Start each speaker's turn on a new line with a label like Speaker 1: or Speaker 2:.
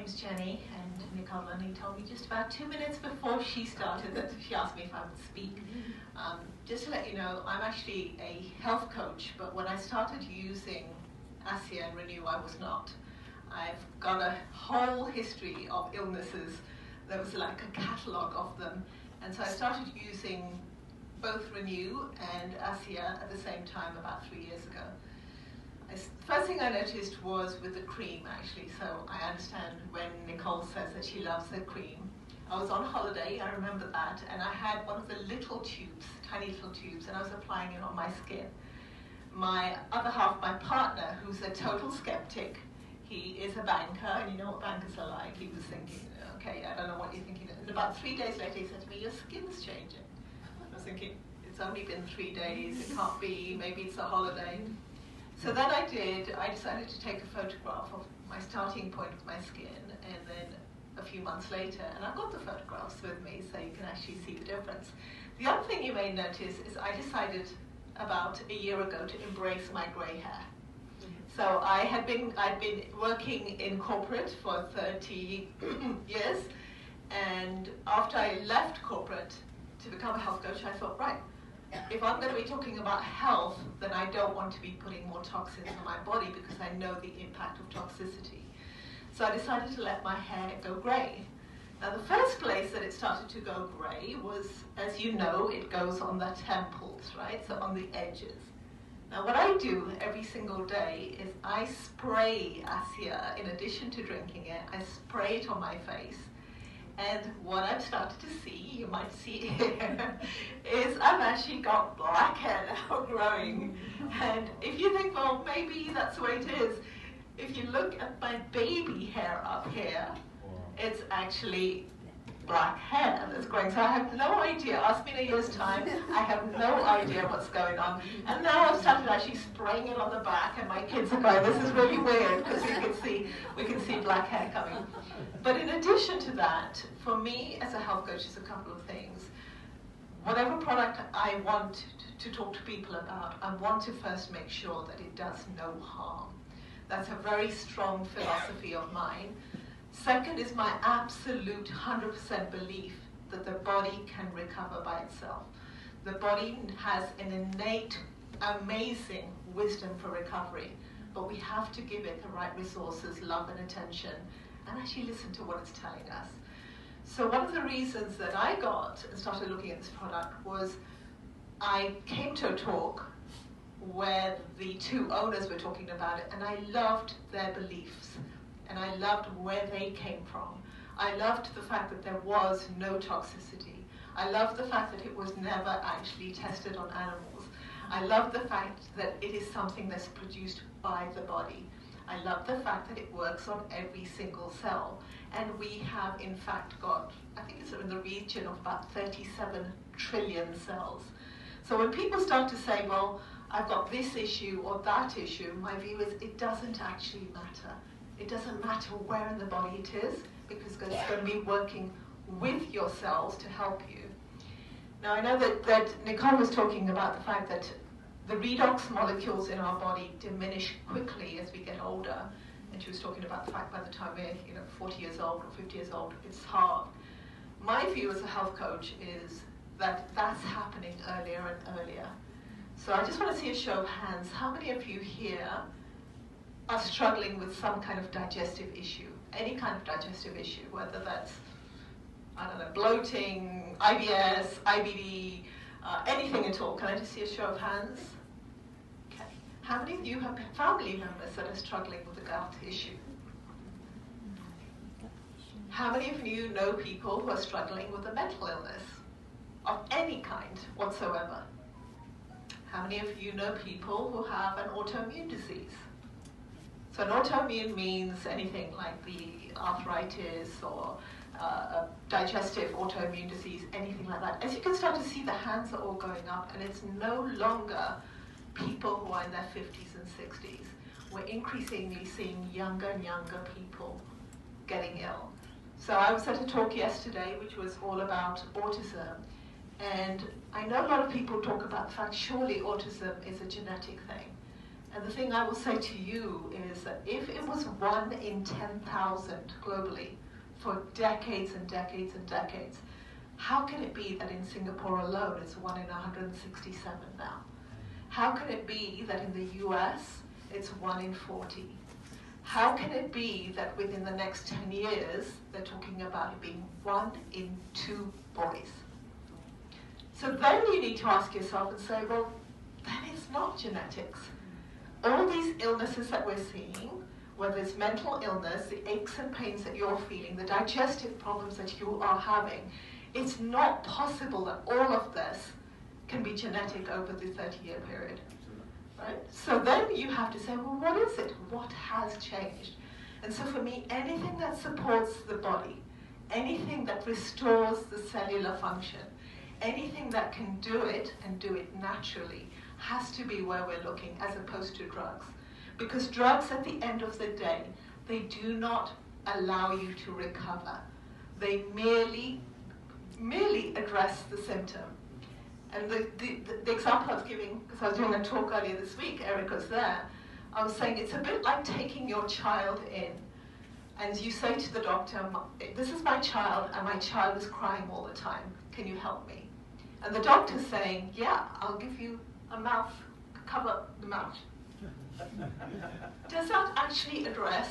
Speaker 1: name's Jenny, and Nicole only told me just about 2 minutes before she started that she asked me if I would speak. Just to let you know, I'm actually a health coach, but when I started using ASIA and Renew, I was not. I've got a whole history of illnesses. There was like a catalogue of them, and so I started using both Renew and ASIA at the same time about 3 years ago. First thing I noticed was with the cream, actually. So I understand when Nicole says that she loves the cream. I was on holiday, I remember that, and I had one of the little tubes, tiny little tubes, and I was applying it on my skin. My other half, my partner, who's a total skeptic, he is a banker, and you know what bankers are like. He was thinking, okay, I don't know what you're thinking. And about 3 days later, he said to me, your skin's changing. I was thinking, it's only been 3 days, it can't be, maybe it's a holiday. So then I decided to take a photograph of my starting point with my skin, and then a few months later, and I've got the photographs with me so you can actually see the difference. The other thing you may notice is I decided about a year ago to embrace my grey hair. So I'd been working in corporate for 30 years, and after I left corporate to become a health coach, I thought, right, if I'm going to be talking about health, then I don't want to be putting more toxins on my body because I know the impact of toxicity. So I decided to let my hair go grey. Now the first place that it started to go grey was, as you know, it goes on the temples, right? So on the edges. Now what I do every single day is I spray ASIA, in addition to drinking it, I spray it on my face. And what I've started to see, you might see here, is I've actually got black hair now growing. And if you think, well, maybe that's the way it is, if you look at my baby hair up here, it's actually black hair that's growing. So I have no idea. Ask me in a year's time, I have no idea what's going on. And now I've started actually spraying it on the back, and my kids are going, this is really weird, because we can see black hair coming. But in addition to that, for me as a health coach, is a couple of things. Whatever product I want to talk to people about, I want to first make sure that it does no harm. That's a very strong philosophy of mine. Second is my absolute 100% belief that the body can recover by itself. The body has an innate, amazing wisdom for recovery, but we have to give it the right resources, love and attention, and actually listen to what it's telling us. So one of the reasons that I got and started looking at this product was I came to a talk where the two owners were talking about it, and I loved their beliefs, and I loved where they came from. I loved the fact that there was no toxicity. I loved the fact that it was never actually tested on animals. I loved the fact that it is something that's produced by the body. I love the fact that it works on every single cell. And we have, in fact, got, I think it's in the region of about 37 trillion cells. So when people start to say, well, I've got this issue or that issue, my view is it doesn't actually matter. It doesn't matter where in the body it is, because it's going to be working with your cells to help you. Now, I know that Nicole was talking about the fact that the redox molecules in our body diminish quickly as we get older. And she was talking about the fact by the time we're 40 years old or 50 years old, it's hard. My view as a health coach is that that's happening earlier and earlier. So I just want to see a show of hands. How many of you here are struggling with some kind of digestive issue? Any kind of digestive issue, whether that's, I don't know, bloating, IBS, IBD, anything at all. Can I just see a show of hands? Okay. How many of you have family members that are struggling with a gut issue? How many of you know people who are struggling with a mental illness of any kind whatsoever? How many of you know people who have an autoimmune disease? So an autoimmune means anything like the arthritis or a digestive autoimmune disease, anything like that. As you can start to see, the hands are all going up, and it's no longer people who are in their 50s and 60s. We're increasingly seeing younger and younger people getting ill. So I was at a talk yesterday which was all about autism, and I know a lot of people talk about the fact surely autism is a genetic thing. And the thing I will say to you is that if it was 1 in 10,000 globally for decades and decades and decades, how can it be that in Singapore alone it's 1 in 167 now? How can it be that in the US it's 1 in 40? How can it be that within the next 10 years they're talking about it being 1 in 2 boys? So then you need to ask yourself and say, well, then it's not genetics. All these illnesses that we're seeing, whether it's mental illness, the aches and pains that you're feeling, the digestive problems that you are having, it's not possible that all of this can be genetic over the 30-year period. Right? So then you have to say, well, what is it? What has changed? And so for me, anything that supports the body, anything that restores the cellular function, anything that can do it and do it naturally has to be where we're looking, as opposed to drugs. Because drugs, at the end of the day, they do not allow you to recover. They merely address the symptom. And the example I was giving, because I was doing a talk earlier this week, Eric was there, I was saying it's a bit like taking your child in, and you say to the doctor, this is my child, and my child is crying all the time. Can you help me? And the doctor's saying, yeah, I'll give you a mouth, cover the mouth. Does that actually address